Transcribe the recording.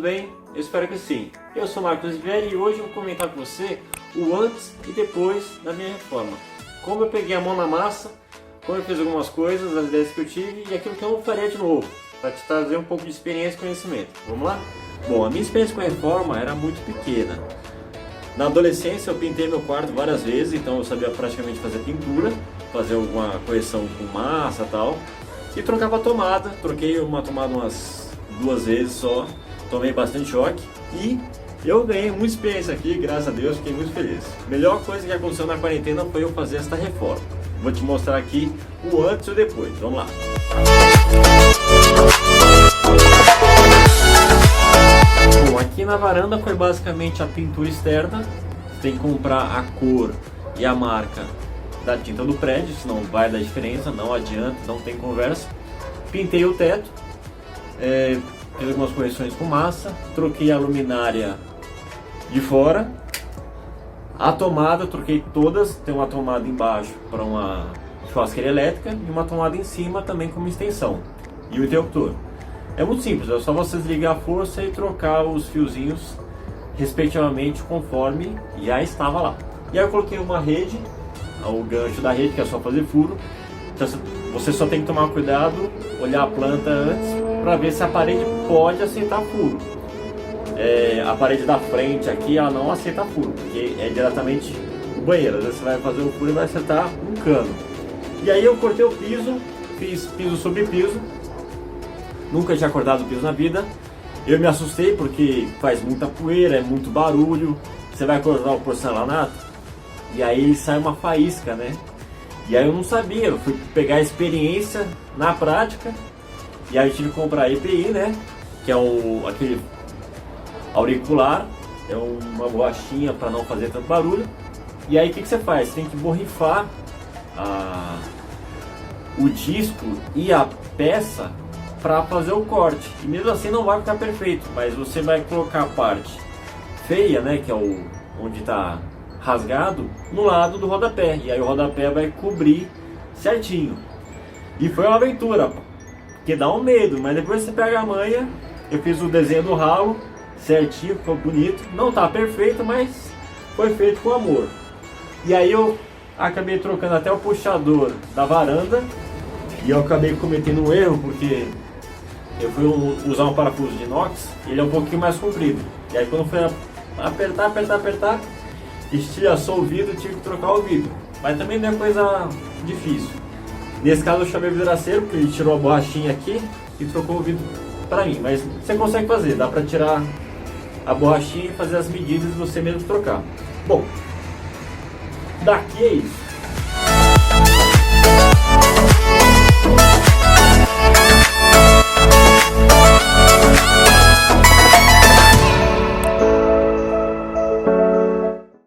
bem? Eu espero que sim. Eu sou Marcos Rivieri e hoje eu vou comentar com você o antes e depois da minha reforma. Como eu peguei a mão na massa, como eu fiz algumas coisas, as ideias que eu tive e aquilo que eu não faria de novo, para te trazer um pouco de experiência e conhecimento. Vamos lá? Bom, a minha experiência com a reforma era muito pequena. Na adolescência eu pintei meu quarto várias vezes, então eu sabia praticamente fazer pintura, fazer alguma correção com massa e tal. E trocava a tomada, troquei uma tomada umas 2 vezes só, tomei bastante choque e eu ganhei muita experiência aqui, graças a Deus, fiquei muito feliz. A melhor coisa que aconteceu na quarentena foi eu fazer esta reforma. Vou te mostrar aqui o antes e o depois, vamos lá. Bom, aqui na varanda foi basicamente a pintura externa, você tem que comprar a cor e a marca da tinta do prédio, senão vai dar diferença, não adianta, não tem conversa. Pintei o teto, fiz algumas correções com massa, troquei a luminária de fora, a tomada troquei todas, tem uma tomada embaixo para uma churrasqueira elétrica e uma tomada em cima também com uma extensão e o interruptor. É muito simples, é só você desligar a força e trocar os fiozinhos respectivamente conforme já estava lá. E aí eu coloquei uma rede, o gancho da rede, que é só fazer furo. Então você só tem que tomar cuidado, olhar a planta antes para ver se a parede pode aceitar furo. A parede da frente aqui ela não aceita furo, porque é diretamente o banheiro. Às vezes você vai fazer o furo e vai acertar um cano. E aí eu cortei o piso, fiz piso sobre piso. Nunca tinha cortado o piso na vida. Eu me assustei porque faz muita poeira, é muito barulho. Você vai cortar o porcelanato e aí sai uma faísca, né? E aí eu não sabia, eu fui pegar a experiência na prática. E aí eu tive que comprar EPI, né? Que é aquele auricular, é uma borrachinha para não fazer tanto barulho. E aí o que você faz? Você tem que borrifar o disco e a peça para fazer o corte. E mesmo assim não vai ficar perfeito, mas você vai colocar a parte feia, né? Que é onde está rasgado, no lado do rodapé, e aí o rodapé vai cobrir certinho. E foi uma aventura, porque dá um medo, mas depois você pega a manha. Eu fiz o desenho do ralo certinho, ficou bonito, não tá perfeito, mas foi feito com amor. E aí eu acabei trocando até o puxador da varanda, e eu acabei cometendo um erro, porque eu fui usar um parafuso de inox, ele é um pouquinho mais comprido, e aí quando foi apertar, estilhaçou o vidro, tive que trocar o vidro. Mas também não é coisa difícil. Nesse caso eu chamei o vidraceiro, porque ele tirou a borrachinha aqui e trocou o vidro pra mim. Mas você consegue fazer, dá pra tirar a borrachinha e fazer as medidas e você mesmo trocar. Bom, daqui é isso.